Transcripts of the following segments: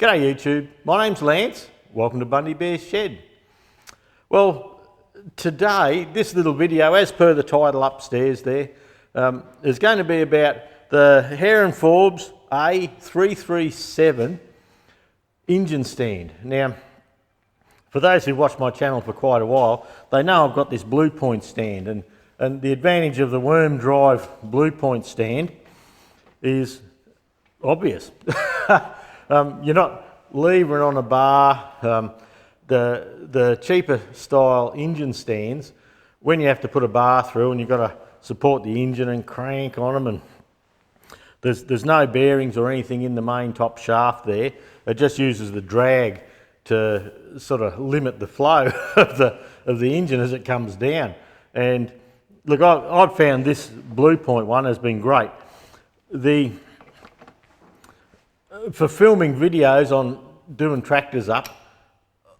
G'day YouTube, my name's Lance. Welcome to Bundy Bear's Shed. Well, today, this little video, as per the title upstairs there, is going to be about the Hare and Forbes A337 engine stand. Now, for those who've watched my channel for quite a while, they know I've got this Blue Point stand, and the advantage of the worm drive Blue Point stand is obvious. You're not levering on a bar. The cheaper style engine stands, when you have to put a bar through and you've got to support the engine and crank on them, and there's no bearings or anything in the main top shaft there. It just uses the drag to sort of limit the flow of the engine as it comes down. And look, I've found this Blue Point one has been great. For filming videos on doing tractors up,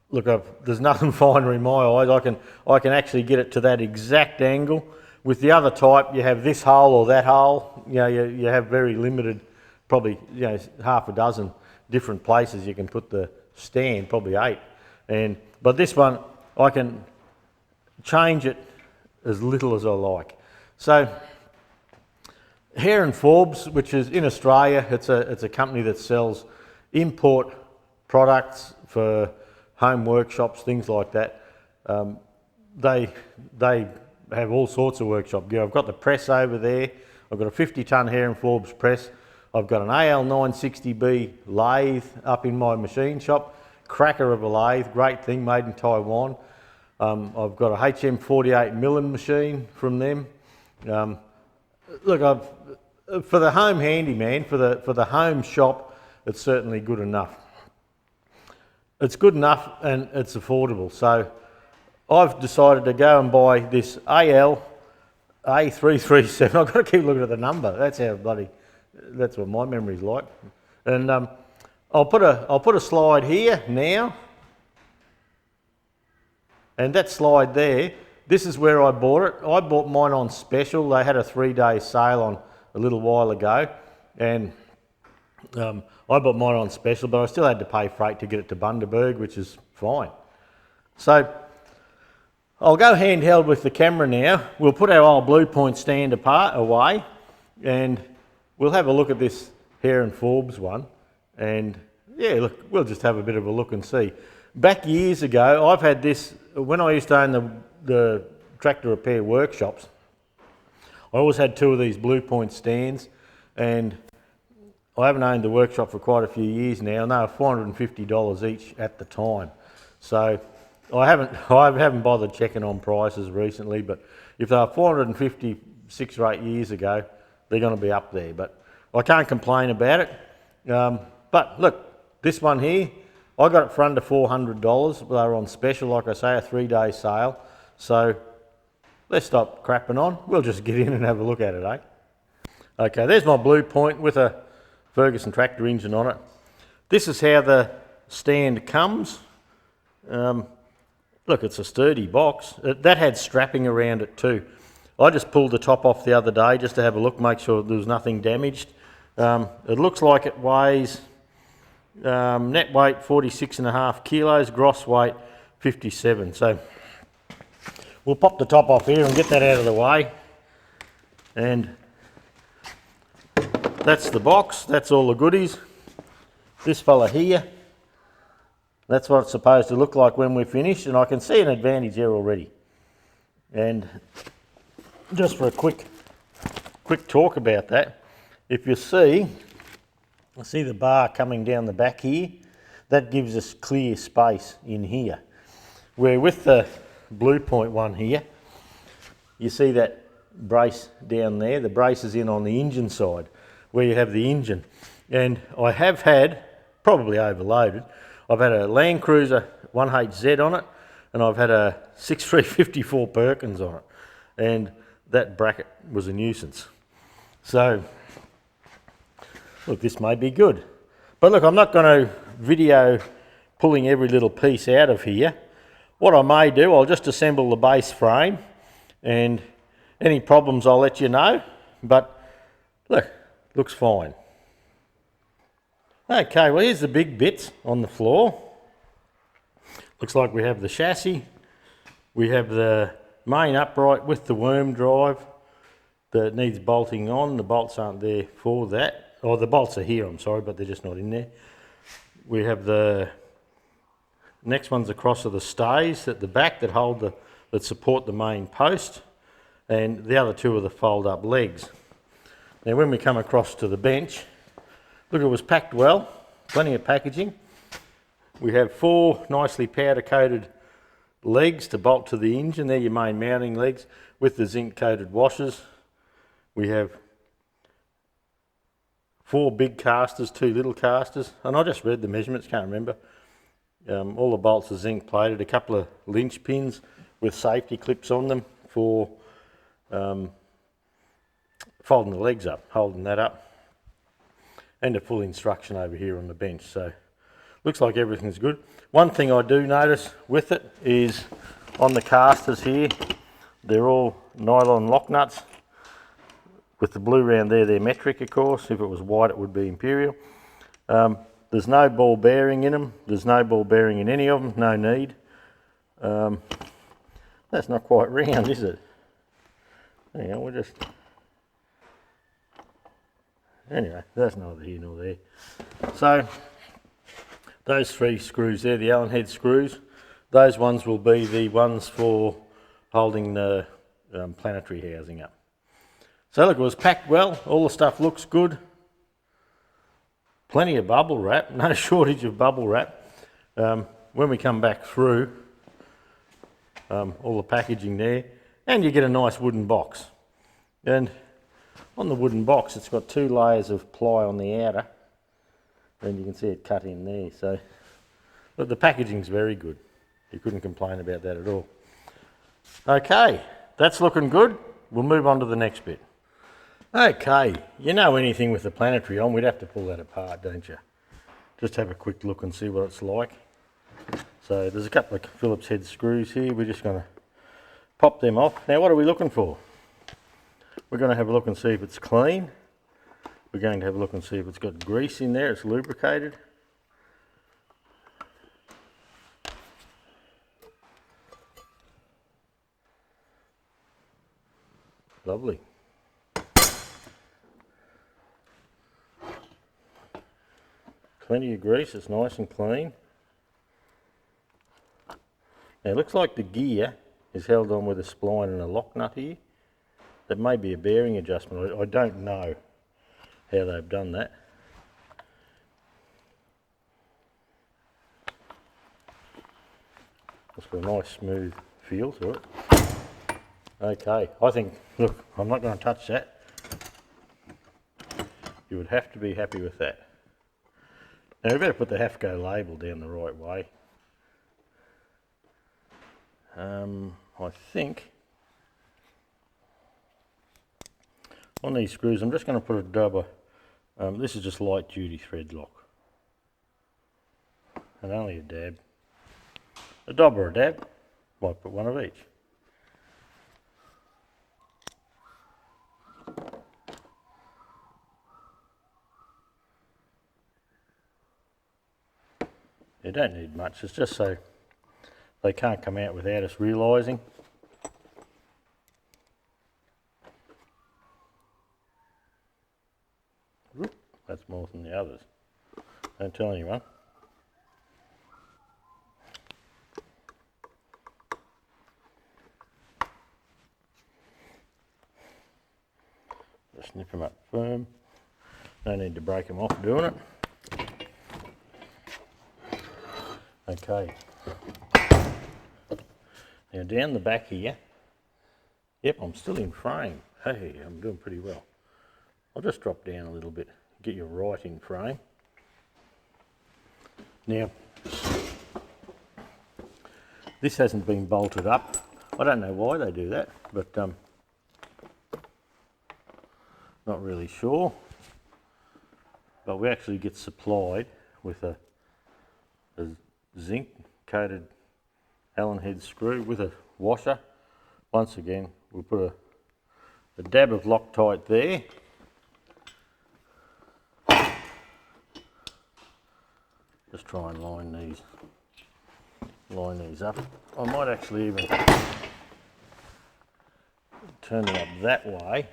look, there's nothing finer in my eyes. I can actually get it to that exact angle. With the other type, you have this hole or that hole. You know, you have very limited, probably half a dozen different places you can put the stand, probably 8. But this one, I can change it as little as I like. So, Hare and Forbes, which is in Australia, it's a company that sells import products for home workshops, things like that. They have all sorts of workshop gear. I've got the press over there. I've got a 50-ton Hare and Forbes press. I've got an AL960B lathe up in my machine shop. Cracker of a lathe, great thing, made in Taiwan. I've got a HM48 milling machine from them. Look, for the home handyman, for the home shop, it's certainly good enough. It's good enough and it's affordable. So I've decided to go and buy this A337. I've got to keep looking at the number. That's what my memory's like. And I'll put a slide here now. And that slide there, this is where I bought it. I bought mine on special. They had a 3-day sale on a little while ago, and I bought mine on special, but I still had to pay freight to get it to Bundaberg, which is fine. So I'll go handheld with the camera now. We'll put our old Blue Point stand away, and we'll have a look at this Hare and Forbes one. And yeah, look, we'll just have a bit of a look and see. Back years ago, I've had this, when I used to own the tractor repair workshops, I always had 2 of these Blue Point stands, and I haven't owned the workshop for quite a few years now, and they were $450 each at the time. So I haven't bothered checking on prices recently, but if they were $450 6 or 8 years ago, they're going to be up there. But I can't complain about it. But look, this one here, I got it for under $400. They were on special, like I say, a 3-day sale. So let's stop crapping on. We'll just get in and have a look at it, eh? Okay, there's my Blue Point with a Ferguson tractor engine on it. This is how the stand comes. Look, it's a sturdy box. That had strapping around it too. I just pulled the top off the other day just to have a look, make sure there was nothing damaged. It looks like it weighs net weight 46.5 kilos, gross weight 57. So we'll pop the top off here and get that out of the way. And that's the box, that's all the goodies. This fella here, that's what it's supposed to look like when we're finished, and I can see an advantage there already. And just for a quick talk about that, if you see the bar coming down the back here, that gives us clear space in here. Where with the Blue Point one here, you see that brace down there, the brace is in on the engine side, where you have the engine. And I have had, probably overloaded, I've had a Land Cruiser 1HZ on it, and I've had a 6354 Perkins on it. And that bracket was a nuisance. So, look, this may be good. But look, I'm not going to video pulling every little piece out of here. What I may do, I'll just assemble the base frame, and any problems I'll let you know. But look, looks fine. Okay, well here's the big bits on the floor. Looks like we have the chassis, we have the main upright with the worm drive that needs bolting on. The bolts aren't there for that. Oh, the bolts are here, I'm sorry, but they're just not in there. We have the next ones across are the stays at the back that support the main post, and the other two are the fold up legs. Now when we come across to the bench, look, it was packed well, plenty of packaging. We have 4 nicely powder coated legs to bolt to the engine. They're your main mounting legs with the zinc coated washers. We have 4 big casters, 2 little casters, and I just read the measurements, can't remember. All the bolts are zinc plated, a couple of lynch pins with safety clips on them for folding the legs up, holding that up, and a full instruction over here on the bench. So looks like everything's good. One thing I do notice with it is on the casters here, they're all nylon lock nuts. With the blue round there, they're metric, of course. If it was white, it would be imperial. There's no ball bearing in them. There's no ball bearing in any of them, no need. That's not quite round, is it? Hang on, anyway, that's neither here nor there. So, those 3 screws there, the Allen head screws, those ones will be the ones for holding the planetary housing up. So look, it was packed well, all the stuff looks good. Plenty of bubble wrap, no shortage of bubble wrap. When we come back through, all the packaging there, and you get a nice wooden box. And on the wooden box, it's got 2 layers of ply on the outer, and you can see it cut in there. So, but the packaging's very good. You couldn't complain about that at all. Okay, that's looking good. We'll move on to the next bit. Okay, you know anything with the planetary on, we'd have to pull that apart, don't you? Just have a quick look and see what it's like. So there's a couple of Phillips head screws here. We're just going to pop them off. Now what are we looking for? We're going to have a look and see if it's clean. We're going to have a look and see if it's got grease in there, it's lubricated. Lovely. Plenty of grease, it's nice and clean. Now it looks like the gear is held on with a spline and a lock nut here. That may be a bearing adjustment, I don't know how they've done that. It's got a nice smooth feel to it. Okay, I think, look, I'm not going to touch that. You would have to be happy with that. Now we better put the HAFCO label down the right way. I think on these screws I'm just going to put a dab of, this is just light duty thread lock. And only a dab. A dab or a dab, might put one of each. You don't need much, it's just so they can't come out without us realising. That's more than the others. Don't tell anyone. Just nip them up firm. No need to break them off doing it. Okay. Now down the back here, yep, I'm still in frame. Hey, I'm doing pretty well. I'll just drop down a little bit, get you right in frame. Now, this hasn't been bolted up. I don't know why they do that, but not really sure. But we actually get supplied with a zinc coated Allen head screw with a washer. Once again, we'll put a dab of Loctite there. Just try and line these up. I might actually even turn it up that way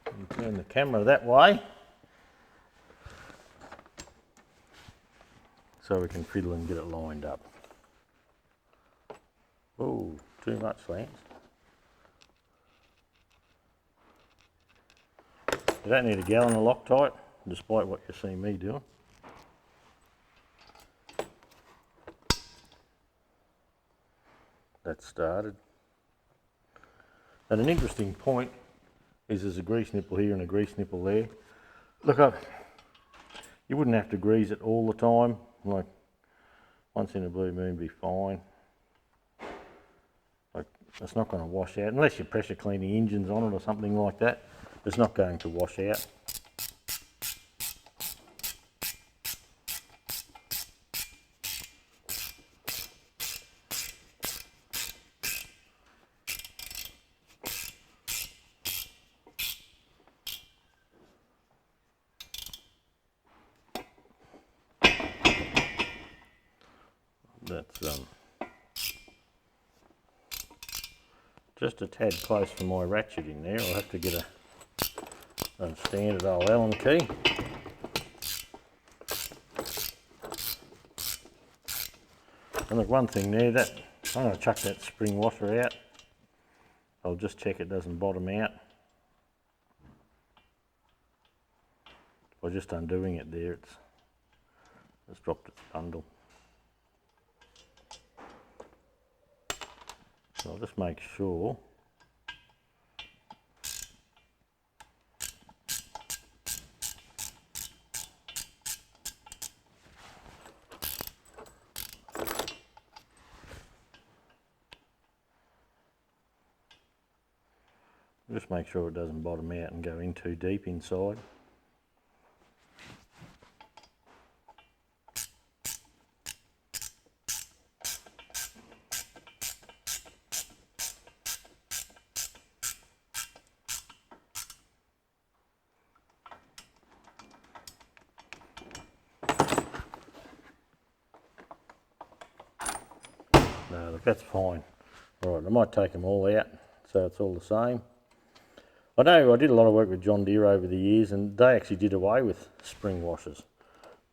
and turn the camera that way so we can fiddle and get it lined up. Oh, too much, Lance. You don't need a gallon of Loctite, despite what you see me doing. That started. And an interesting point is there's a grease nipple here and a grease nipple there. Look up, you wouldn't have to grease it all the time, like once in a blue moon be fine. Like it's not going to wash out, unless you're pressure cleaning engines on it or something like that, it's not going to wash out. That's just a tad close for my ratchet in there. I'll have to get a standard old Allen key. And look, one thing there, that I'm going to chuck that spring washer out. I'll just check it doesn't bottom out. By just undoing it there, it's dropped its bundle. So I'll just make sure it doesn't bottom out and go in too deep inside. No, look, that's fine. Right, I might take them all out so it's all the same. I know I did a lot of work with John Deere over the years, and they actually did away with spring washers.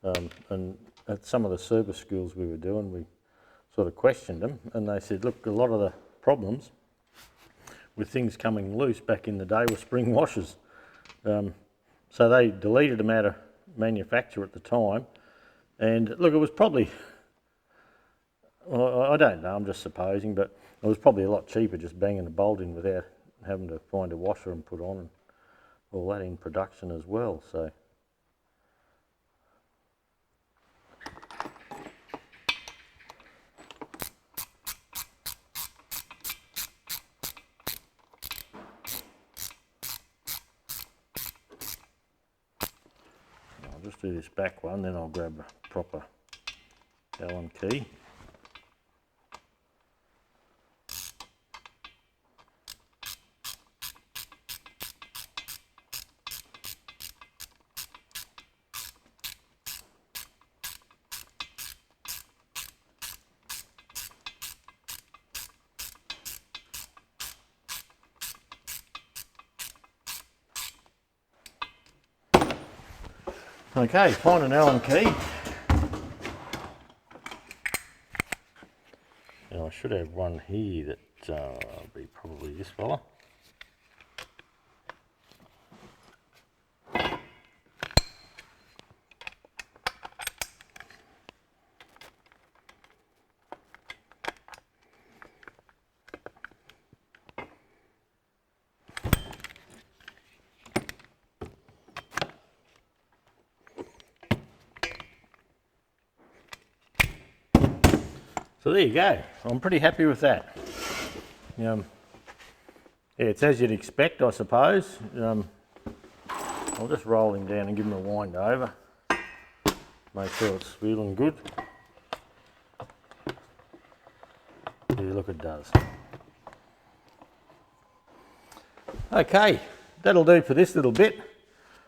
And at some of the service schools we were doing, we sort of questioned them, and they said, look, a lot of the problems with things coming loose back in the day were spring washers. So they deleted them out of manufacture at the time, and look, it was probably, well, I don't know, I'm just supposing, but it was probably a lot cheaper just banging the bolt in without having to find a washer and put on and all that in production as well. So I'll just do this back one, then I'll grab a proper Allen key. Okay, find an Allen key. Now I should have one here that will be probably this fella. So there you go, I'm pretty happy with that. Yeah, it's as you'd expect, I suppose. I'll just roll him down and give him a wind over. Make sure it's feeling good. Yeah, look, it does. Okay, that'll do for this little bit.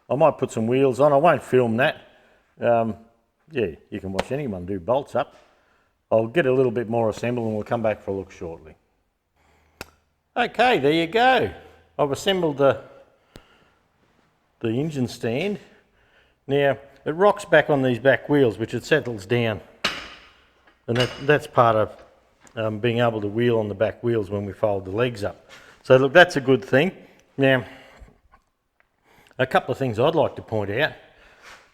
I might put some wheels on, I won't film that. yeah, you can watch anyone do bolts up. I'll get a little bit more assembled and we'll come back for a look shortly. Okay, there you go. I've assembled the engine stand. Now, it rocks back on these back wheels, which it settles down. And that's part of being able to wheel on the back wheels when we fold the legs up. So look, that's a good thing. Now, a couple of things I'd like to point out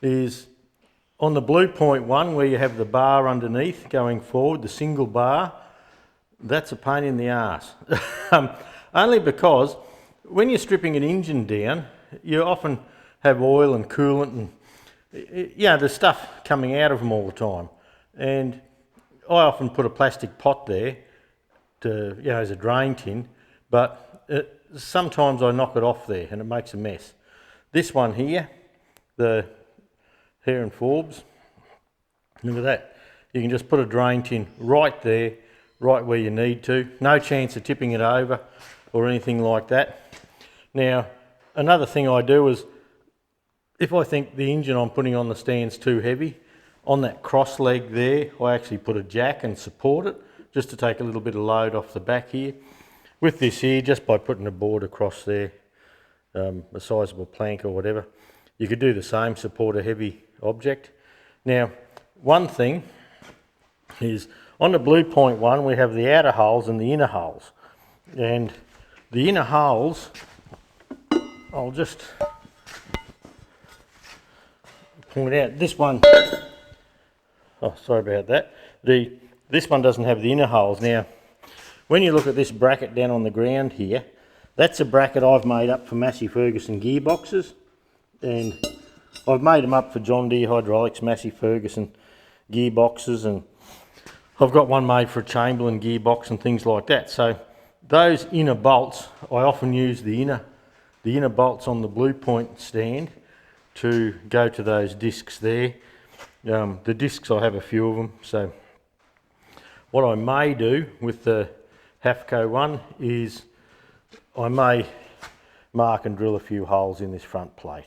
is on the Blue Point one, where you have the bar underneath going forward, the single bar, that's a pain in the arse. Only because when you're stripping an engine down, you often have oil and coolant and there's stuff coming out of them all the time. And I often put a plastic pot there to, as a drain tin, but sometimes I knock it off there and it makes a mess. This one here, the Hare and Forbes, look at that. You can just put a drain tin right there, right where you need to. No chance of tipping it over or anything like that. Now, another thing I do is, if I think the engine I'm putting on the stand's too heavy, on that cross leg there, I actually put a jack and support it, just to take a little bit of load off the back here. With this here, just by putting a board across there, a sizable plank or whatever, you could do the same, support a heavy object. Now, one thing is, on the Blue Point one, we have the outer holes and the inner holes. And the inner holes, I'll just point out, this one, oh sorry about that, this one doesn't have the inner holes. Now, when you look at this bracket down on the ground here, that's a bracket I've made up for Massey Ferguson gearboxes, and I've made them up for John Deere hydraulics, Massey Ferguson gearboxes, and I've got one made for a Chamberlain gearbox and things like that. So those inner bolts, I often use the inner bolts on the Blue Point stand to go to those discs there. The discs, I have a few of them, so what I may do with the HAFCO one is I may mark and drill a few holes in this front plate.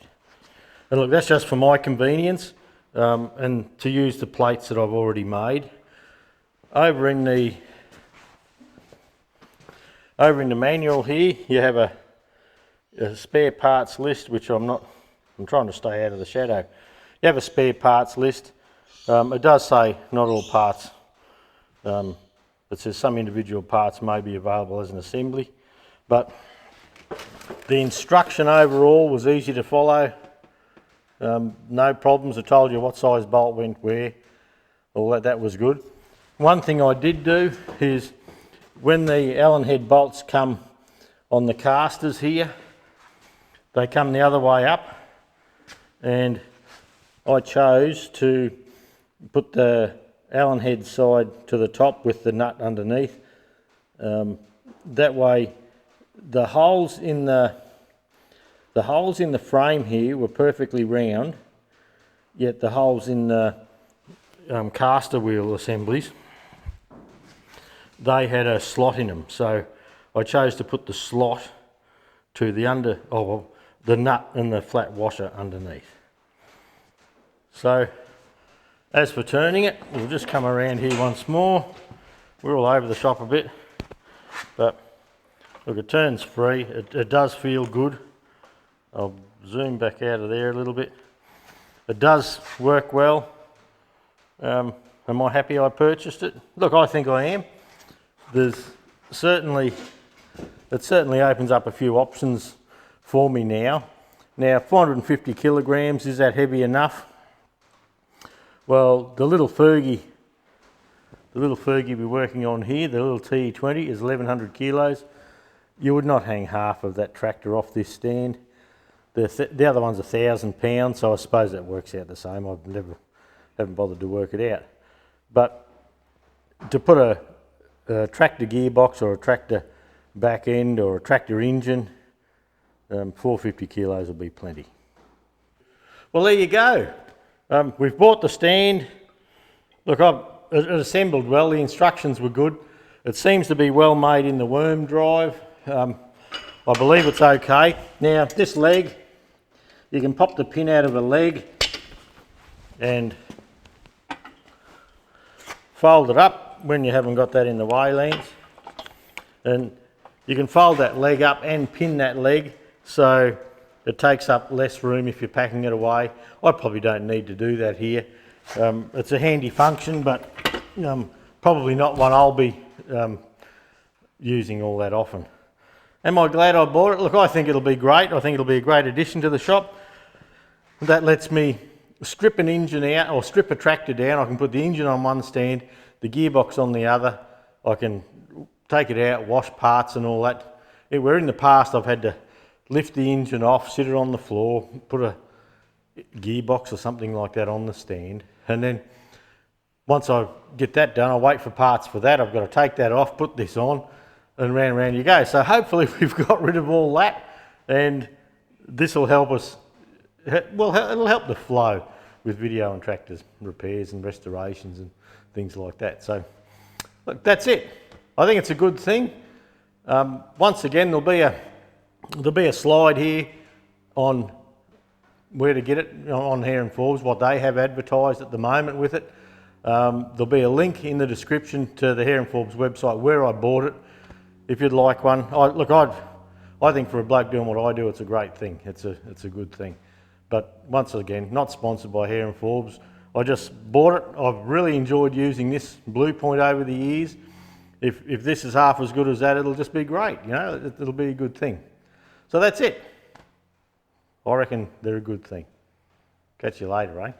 And look, that's just for my convenience and to use the plates that I've already made. Over in the manual here, you have a spare parts list, which I'm trying to stay out of the shadow. You have a spare parts list. It does say not all parts. It says some individual parts may be available as an assembly, but the instruction overall was easy to follow. No problems. I told you what size bolt went where. All that was good. One thing I did do is, when the Allen head bolts come on the casters here, they come the other way up, and I chose to put the Allen head side to the top with the nut underneath. That way the holes in the frame here were perfectly round, yet the holes in the caster wheel assemblies, they had a slot in them. So I chose to put the slot to the nut and the flat washer underneath. So as for turning it, we'll just come around here once more. We're all over the shop a bit, but look, it turns free. It does feel good. I'll zoom back out of there a little bit. It does work well. Am I happy I purchased it? Look, I think I am. It certainly opens up a few options for me now. Now, 450 kilograms, is that heavy enough? Well, the little Fergie we're working on here, the little TE20, is 1100 kilos. You would not hang half of that tractor off this stand. The other one's 1,000 pounds, so I suppose that works out the same. Haven't bothered to work it out. But to put a tractor gearbox or a tractor back end or a tractor engine, 450 kilos will be plenty. Well, there you go. We've bought the stand. Look, it assembled well. The instructions were good. It seems to be well made in the worm drive. I believe it's okay. Now, this leg, you can pop the pin out of the leg and fold it up when you haven't got that in the way, Lance. And you can fold that leg up and pin that leg so it takes up less room if you're packing it away. I probably don't need to do that here. It's a handy function, but probably not one I'll be using all that often. Am I glad I bought it? Look, I think it'll be great. I think it'll be a great addition to the shop. That lets me strip an engine out, or strip a tractor down. I can put the engine on one stand, the gearbox on the other. I can take it out, wash parts and all that. Where in the past I've had to lift the engine off, sit it on the floor, put a gearbox or something like that on the stand, and then once I get that done, I wait for parts for that. I've got to take that off, put this on, and round you go. So hopefully we've got rid of all that, and this will help us. Well, it'll help the flow with video and tractors repairs and restorations and things like that. So look, that's it. I think it's a good thing. Once again, there'll be a slide here on where to get it on Hare and Forbes, what they have advertised at the moment with it. There'll be a link in the description to the Hare and Forbes website where I bought it, if you'd like one. I think for a bloke doing what I do, it's a great thing. It's a good thing. But once again, not sponsored by Hare and Forbes. I just bought it. I've really enjoyed using this Blue Point over the years. If this is half as good as that, it'll just be great. You know, it'll be a good thing. So that's it. I reckon they're a good thing. Catch you later, eh?